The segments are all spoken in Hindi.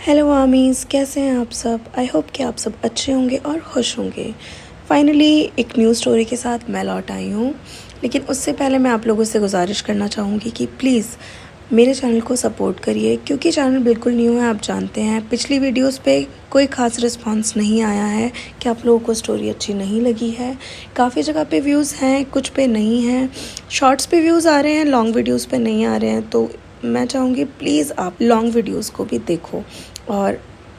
हेलो आमीज़, कैसे हैं आप सब। आई होप कि आप सब अच्छे होंगे और खुश होंगे। फाइनली एक न्यू स्टोरी के साथ मैं लौट आई हूँ। लेकिन उससे पहले मैं आप लोगों से गुजारिश करना चाहूँगी कि प्लीज़ मेरे चैनल को सपोर्ट करिए, क्योंकि चैनल बिल्कुल न्यू है। आप जानते हैं पिछली वीडियोस पे कोई ख़ास रिस्पांस नहीं आया है कि आप लोगों को स्टोरी अच्छी नहीं लगी है। काफ़ी जगह पे व्यूज़ हैं, कुछ पे नहीं हैं। शॉर्ट्स पे व्यूज़ आ रहे हैं, लॉन्ग वीडियोस पे नहीं आ रहे हैं। तो मैं चाहूँगी प्लीज़ आप लॉन्ग वीडियोस को भी देखो और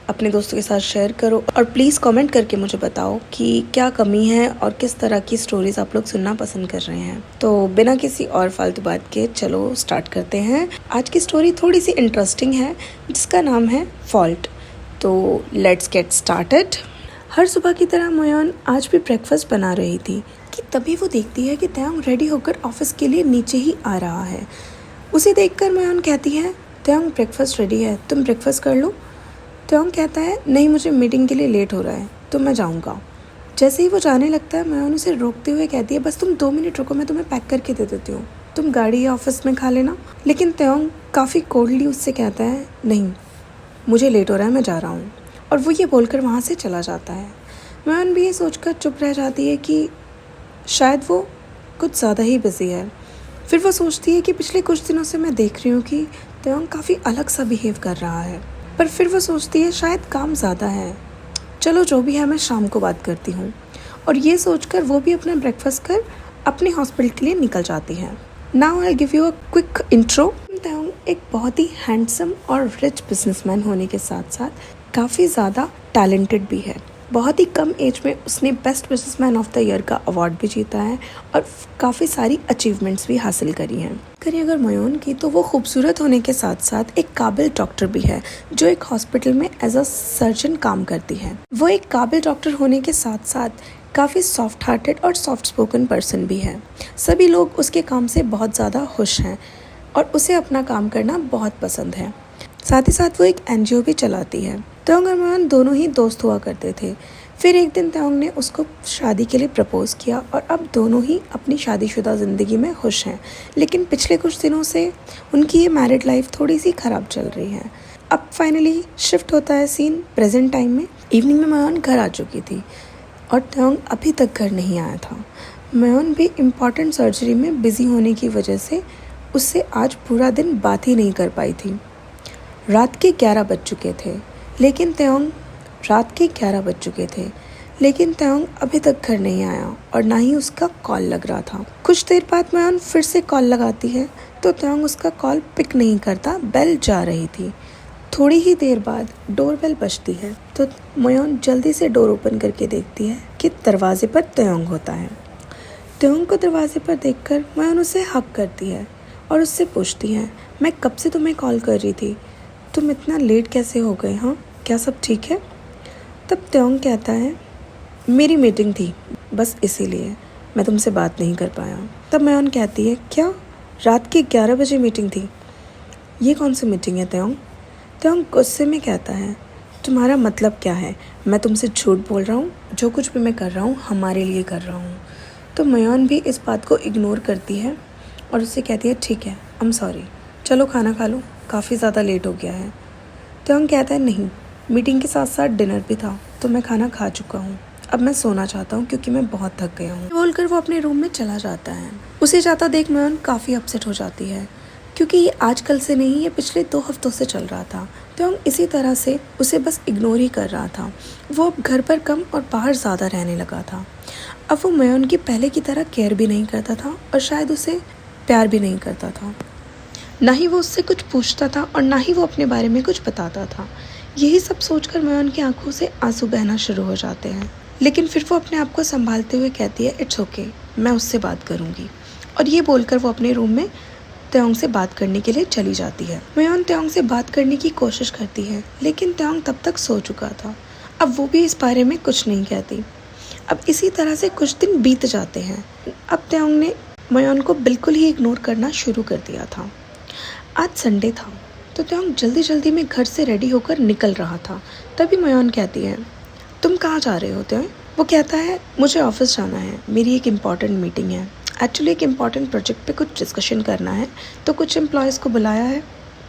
अपने दोस्तों के साथ शेयर करो। और प्लीज़ कमेंट करके मुझे बताओ कि क्या कमी है और किस तरह की स्टोरीज़ आप लोग सुनना पसंद कर रहे हैं। तो बिना किसी और फालतू बात के चलो स्टार्ट करते हैं। आज की स्टोरी थोड़ी सी इंटरेस्टिंग है, जिसका नाम है फॉल्ट। तो लेट्स गेट स्टार्टेड। हर सुबह की तरह मयोन आज भी ब्रेकफास्ट बना रही थी कि तभी वो देखती है कि तयांग रेडी होकर ऑफिस के लिए नीचे ही आ रहा है। उसे देखकर मयोन कहती है, तयांग ब्रेकफास्ट रेडी है, तुम ब्रेकफास्ट कर लो। तयांग कहता है, नहीं मुझे मीटिंग के लिए लेट हो रहा है तो मैं जाऊंगा। जैसे ही वो जाने लगता है मयोन उसे रोकते हुए कहती है, बस तुम 2 मिनट रुको, मैं तुम्हें पैक करके दे देती हूँ, तुम गाड़ी या ऑफिस में खा लेना। लेकिन तयांग काफ़ी कोल्डली उससे कहता है, नहीं मुझे लेट हो रहा है, मैं जा रहा हूँ। और वो ये बोलकर वहाँ से चला जाता है। मयोन भी ये सोचकर चुप रह जाती है कि शायद वो कुछ ज़्यादा ही बिजी है। फिर वो सोचती है कि पिछले कुछ दिनों से मैं देख रही हूँ कि तयांग काफ़ी अलग सा बिहेव कर रहा है। पर फिर वो सोचती है शायद काम ज़्यादा है, चलो जो भी है मैं शाम को बात करती हूँ। और ये सोचकर वो भी अपना ब्रेकफास्ट कर अपने हॉस्पिटल के लिए निकल जाती है। Now I give you a quick intro. Taeyang एक बहुत ही हैंडसम और रिच बिजनेसमैन होने के साथ साथ काफ़ी ज़्यादा टैलेंटेड भी है। बहुत ही कम एज में उसने best businessman of the year का अवार्ड भी जीता है और काफ़ी सारी अचीवमेंट्स भी हासिल करी हैं। करिए अगर मयोन की, तो वो खूबसूरत होने के साथ साथ एक काबिल डॉक्टर भी है, जो एक हॉस्पिटल में एज अ सर्जन काम करती है। वो एक काबिल डॉक्टर होने के साथ साथ काफ़ी सॉफ्ट हार्टेड और सॉफ्ट स्पोकन पर्सन भी है। सभी लोग उसके काम से बहुत ज़्यादा खुश हैं और उसे अपना काम करना बहुत पसंद है। साथ ही साथ वो एक एनजीओ भी चलाती है। तयांग और मयोन दोनों ही दोस्त हुआ करते थे। फिर एक दिन तयांग ने उसको शादी के लिए प्रपोज किया और अब दोनों ही अपनी शादीशुदा ज़िंदगी में खुश हैं। लेकिन पिछले कुछ दिनों से उनकी ये मैरिड लाइफ थोड़ी सी ख़राब चल रही है। अब फाइनली शिफ्ट होता है सीन प्रेजेंट टाइम में। इवनिंग में मयोन घर आ चुकी थी और तयांग अभी तक घर नहीं आया था। मयोन भी इम्पॉर्टेंट सर्जरी में बिज़ी होने की वजह से उससे आज पूरा दिन बात ही नहीं कर पाई थी। रात के 11 बज चुके थे, लेकिन तयांग अभी तक घर नहीं आया और ना ही उसका कॉल लग रहा था। कुछ देर बाद मयोन फिर से कॉल लगाती है तो तयांग उसका कॉल पिक नहीं करता, बेल जा रही थी। थोड़ी ही देर बाद डोर बेल बजती है तो मयोन जल्दी से डोर ओपन करके देखती है कि दरवाजे पर तयांग होता है। तयांग को दरवाजे पर देखकर मयोन उसे हक करती है और उससे पूछती है, मैं कब से तुम्हें कॉल कर रही थी, तुम इतना लेट कैसे हो गए, हाँ क्या सब ठीक है। तब तयांग कहता है, मेरी मीटिंग थी बस इसीलिए मैं तुमसे बात नहीं कर पाया। तब मयोन कहती है, क्या रात के 11 बजे मीटिंग थी, ये कौन सी मीटिंग है तयांग। तयांग गुस्से में कहता है, तुम्हारा मतलब क्या है, मैं तुमसे झूठ बोल रहा हूँ, जो कुछ भी मैं कर रहा हूँ हमारे लिए कर रहा हूँ। तो मयोन भी इस बात को इग्नोर करती है और उससे कहती है, ठीक है आई एम सॉरी, चलो खाना खा लो, काफ़ी ज़्यादा लेट हो गया है। तयांग कहता है, नहीं मीटिंग के साथ साथ डिनर भी था तो मैं खाना खा चुका हूँ, अब मैं सोना चाहता हूँ क्योंकि मैं बहुत थक गया हूँ। बोलकर वो अपने रूम में चला जाता है। उसे जाता देख मयोन काफ़ी अपसेट हो जाती है, क्योंकि ये आजकल से नहीं, ये पिछले 2 हफ्तों से चल रहा था। तयांग इसी तरह से उसे बस इग्नोर ही कर रहा था। वो अब घर पर कम और बाहर ज़्यादा रहने लगा था। अब वो मयोन की पहले की तरह केयर भी नहीं करता था और शायद उसे प्यार भी नहीं करता था। ना ही वो उससे कुछ पूछता था और ना ही वो अपने बारे में कुछ बताता था। यही सब सोचकर मयोन की आंखों से आंसू बहना शुरू हो जाते हैं। लेकिन फिर वो अपने आप को संभालते हुए कहती है, इट्स ओके, मैं उससे बात करूँगी। और ये बोलकर वो अपने रूम में तयांग से बात करने के लिए चली जाती है। मयोन तयांग से बात करने की कोशिश करती है, लेकिन तयांग तब तक सो चुका था। अब वो भी इस बारे में कुछ नहीं कहती। अब इसी तरह से कुछ दिन बीत जाते हैं। अब तयांग ने मयोन को बिल्कुल ही इग्नोर करना शुरू कर दिया था। आज संडे था तो तयांग जल्दी जल्दी में घर से रेडी होकर निकल रहा था। तभी मयोन कहती है, तुम कहाँ जा रहे हो तयांग। वो कहता है, मुझे ऑफिस जाना है, मेरी एक इम्पॉर्टेंट मीटिंग है। एक्चुअली एक इम्पॉर्टेंट प्रोजेक्ट पे कुछ डिस्कशन करना है तो कुछ एम्प्लॉयज़ को बुलाया है।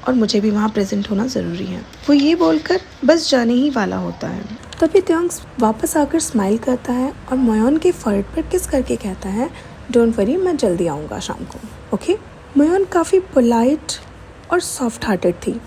और मुझे भी वहाँ प्रेजेंट होना ज़रूरी है। वो ये बोलकर बस जाने ही वाला होता है। तभी त्योंग वापस आकर स्माइल करता है और मयोन के फॉरहेड पर किस करके कहता है, डोंट वरी, मैं जल्दी आऊँगा शाम को, ओके। मयोन काफ़ी पोलाइट और सॉफ्ट हार्टेड थी।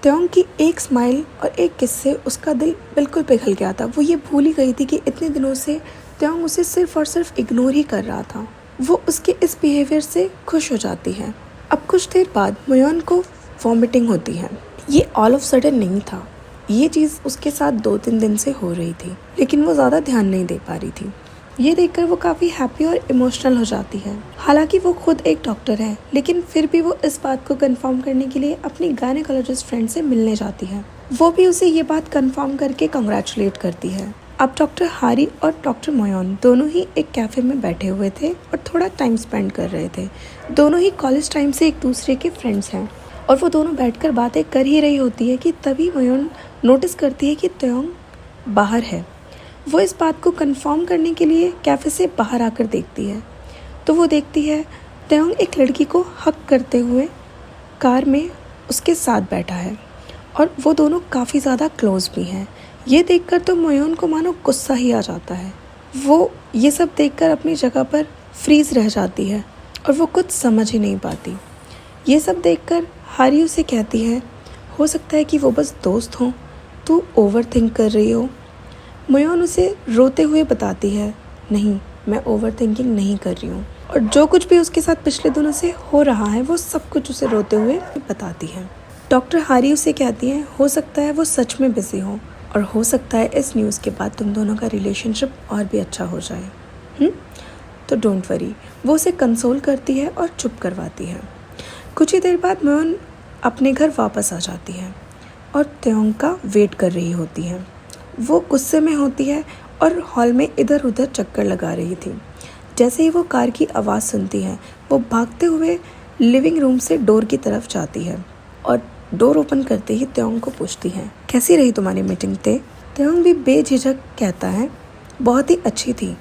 त्योंग की एक स्माइल और एक किस से उसका दिल बिल्कुल पिघल गया था। वो ये भूल ही गई थी कि इतने दिनों से त्योंग उसे सिर्फ और सिर्फ इग्नोर ही कर रहा था। वो उसके इस बिहेवियर से खुश हो जाती है। अब कुछ देर बाद मयोन को वॉमिटिंग होती है। ये ऑल ऑफ सडन नहीं था, ये चीज़ उसके साथ 2-3 दिन से हो रही थी, लेकिन वो ज़्यादा ध्यान नहीं दे पा रही थी। ये देखकर वो काफ़ी हैप्पी और इमोशनल हो जाती है। हालांकि वो खुद एक डॉक्टर है, लेकिन फिर भी वो इस बात को कंफर्म करने के लिए अपनी गायनेकोलॉजिस्ट फ्रेंड से मिलने जाती है। वो भी उसे ये बात कंफर्म करके कंग्रेचुलेट करती है। अब डॉक्टर हारी और डॉक्टर मयोन दोनों ही एक कैफ़े में बैठे हुए थे और थोड़ा टाइम स्पेंड कर रहे थे। दोनों ही कॉलेज टाइम से एक दूसरे के फ्रेंड्स हैं और वो दोनों बैठकर बातें कर ही रही होती है कि तभी मयोन नोटिस करती है कि त्योंग बाहर है। वो इस बात को कंफर्म करने के लिए कैफ़े से बाहर आकर देखती है तो वो देखती है त्योंग एक लड़की को हक करते हुए कार में उसके साथ बैठा है और वो दोनों काफ़ी ज़्यादा क्लोज भी हैं। ये देखकर तो मयोन को मानो गुस्सा ही आ जाता है। वो ये सब देखकर अपनी जगह पर फ्रीज रह जाती है और वो कुछ समझ ही नहीं पाती। ये सब देखकर हारी उसे कहती है, हो सकता है कि वो बस दोस्त हों, तू ओवर थिंक कर रही हो। मयोन उसे रोते हुए बताती है, नहीं, मैं ओवर थिंकिंग नहीं कर रही हूँ। और जो कुछ भी उसके साथ पिछले दिनों से हो रहा है वो सब कुछ उसे रोते हुए बताती है। डॉक्टर हारी उसे कहती है, हो सकता है वो सच में बिजी हो और हो सकता है इस न्यूज़ के बाद तुम दोनों का रिलेशनशिप और भी अच्छा हो जाए। तो डोंट वरी। वो उसे कंसोल करती है और चुप करवाती है। कुछ ही देर बाद मयोन अपने घर वापस आ जाती है और त्योंग का वेट कर रही होती है। वो गुस्से में होती है और हॉल में इधर उधर चक्कर लगा रही थी। जैसे ही वो कार की आवाज़ सुनती है वो भागते हुए लिविंग रूम से डोर की तरफ जाती है और डोर ओपन करते ही त्योंग को पूछती है, कैसी रही तुम्हारी मीटिंग? त्योंग भी बेझिझक कहता है, बहुत ही अच्छी थी।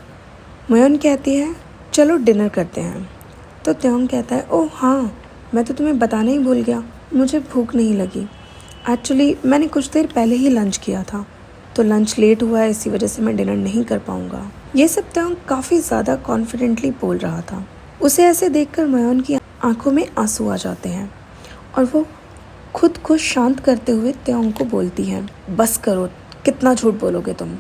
मयोन कहती है, चलो डिनर करते हैं। तो त्योंग कहता है, ओह हाँ, मैं तो तुम्हें बताना ही भूल गया, मुझे भूख नहीं लगी। एक्चुअली मैंने कुछ देर पहले ही लंच किया था तो लंच लेट हुआ है, इसी वजह से मैं डिनर नहीं कर पाऊँगा। ये सब त्योंग काफ़ी ज़्यादा कॉन्फिडेंटली बोल रहा था। उसे ऐसे देखकर मयोन की आंखों में आंसू आ जाते हैं और वो खुद को शांत करते हुए त्योंग को बोलती है, बस करो, कितना झूठ बोलोगे तुम।